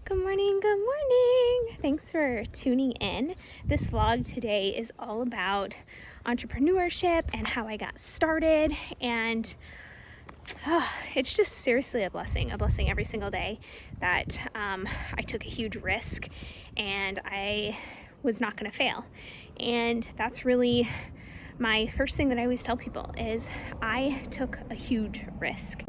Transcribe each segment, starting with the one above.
Good morning, good morning. Thanks for tuning in. This vlog today is all about entrepreneurship and how I got started, and it's just seriously a blessing every single day that I took a huge risk and I was not going to fail. And that's really my first thing that I always tell people is I took a huge risk.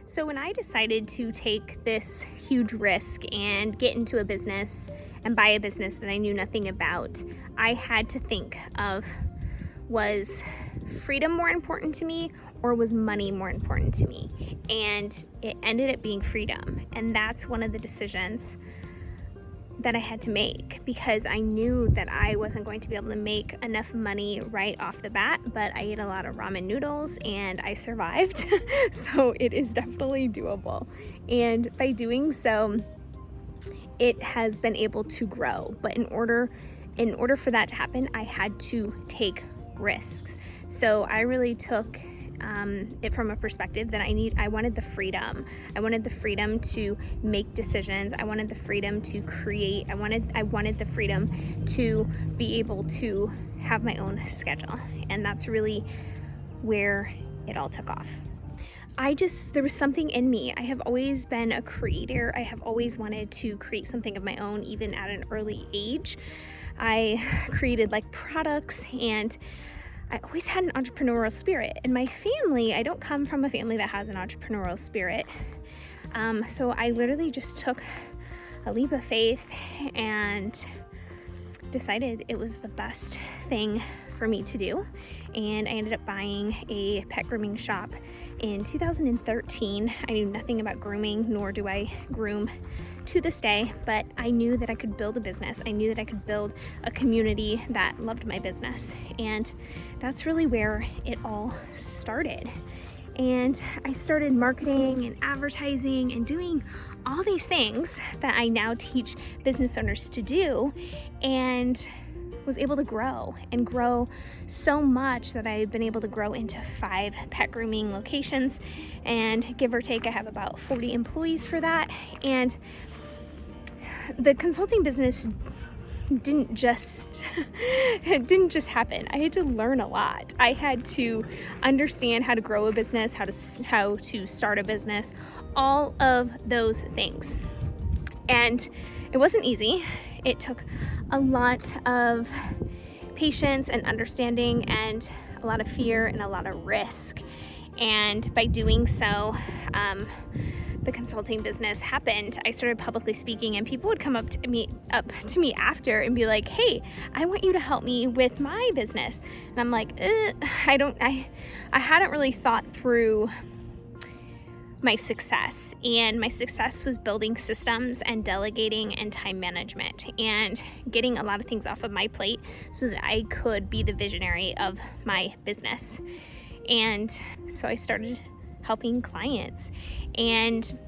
So when I decided to take this huge risk and get into a business and buy a business that I knew nothing about, I had to think of, was freedom more important to me or was money more important to me? And it ended up being freedom. And that's one of the decisions that I had to make, because I knew that I wasn't going to be able to make enough money right off the bat, but I ate a lot of ramen noodles and I survived. So it is definitely doable. And by doing so, it has been able to grow. But in order for that to happen, I had to take risks. So I really took it from a perspective that I wanted the freedom. I wanted the freedom to make decisions. I wanted the freedom to create. I wanted the freedom to be able to have my own schedule. And that's really where it all took off. There was something in me. I have always been a creator. I have always wanted to create something of my own, even at an early age. I created products, and I always had an entrepreneurial spirit. In my family, I don't come from a family that has an entrepreneurial spirit. So I literally just took a leap of faith and decided it was the best thing for me to do. And I ended up buying a pet grooming shop in 2013. I knew nothing about grooming, nor do I groom to this day, but I knew that I could build a business. I knew that I could build a community that loved my business. And that's really where it all started. And I started marketing and advertising and doing all these things that I now teach business owners to do, and was able to grow so much that I've been able to grow into 5 pet grooming locations, and give or take I have about 40 employees for that. And the consulting business didn't just happen. I had to learn a lot. I had to understand how to grow a business, how to start a business, all of those things. And it wasn't easy. It took a lot of patience and understanding, and a lot of fear and a lot of risk. And by doing so, the consulting business happened. I started publicly speaking, and people would come up to me after and be like, "Hey, I want you to help me with my business." And I'm like, I hadn't really thought through my success, and my success was building systems and delegating and time management and getting a lot of things off of my plate so that I could be the visionary of my business. And so I started helping clients, and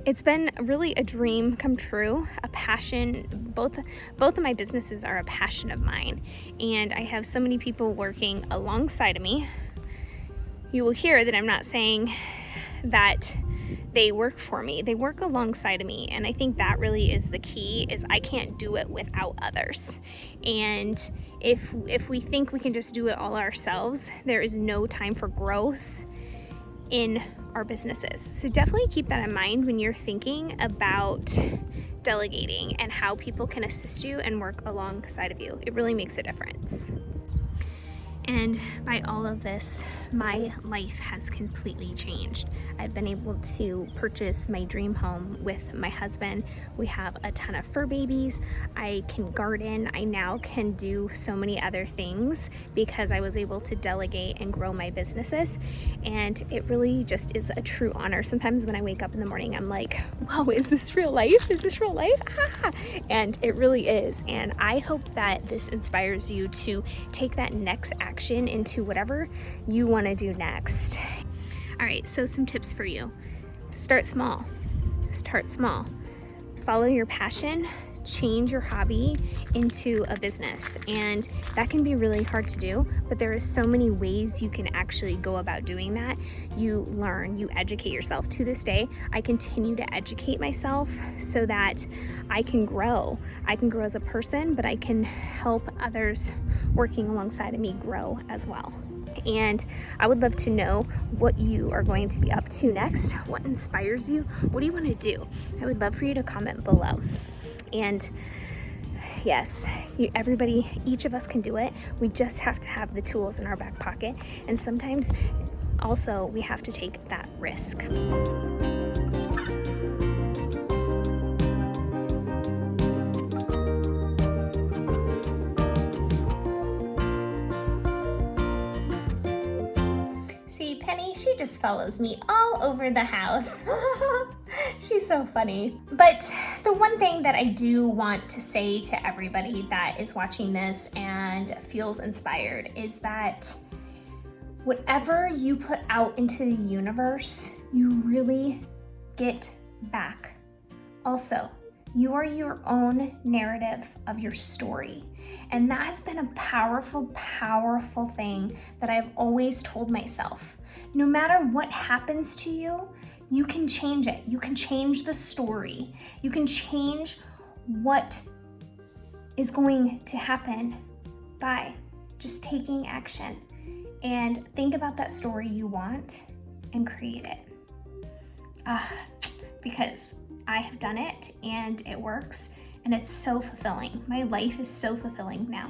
it's been really a dream come true, a passion. Both of my businesses are a passion of mine, and I have so many people working alongside of me. You will hear that I'm not saying that they work for me. They work alongside of me, and I think that really is the key, is I can't do it without others. And if we think we can just do it all ourselves, there is no time for growth in our businesses. So definitely keep that in mind when you're thinking about delegating and how people can assist you and work alongside of you. It really makes a difference. And by all of this, my life has completely changed. I've been able to purchase my dream home with my husband. We have a ton of fur babies. I can garden. I now can do so many other things because I was able to delegate and grow my businesses. And it really just is a true honor. Sometimes when I wake up in the morning, I'm like, whoa, is this real life? Is this real life? Ah! And it really is. And I hope that this inspires you to take that next action into whatever you want to do next. All right, so some tips for you. Start small. Follow your passion. change your hobby into a business. And that can be really hard to do, but there are so many ways you can actually go about doing that. You learn, you educate yourself. To this day, I continue to educate myself so that I can grow. I can grow as a person, but I can help others working alongside of me grow as well. And I would love to know what you are going to be up to next. What inspires you? What do you want to do? I would love for you to comment below. And yes, everybody, each of us can do it. We just have to have the tools in our back pocket. And sometimes also we have to take that risk. See, Penny, she just follows me all over the house. She's so funny. But the one thing that I do want to say to everybody that is watching this and feels inspired is that whatever you put out into the universe, you really get back. Also, you are your own narrative of your story. And that has been a powerful, powerful thing that I've always told myself. No matter what happens to you, you can change it. You can change the story. You can change what is going to happen by just taking action. And think about that story you want and create it. Because I have done it and it works and it's so fulfilling. My life is so fulfilling now.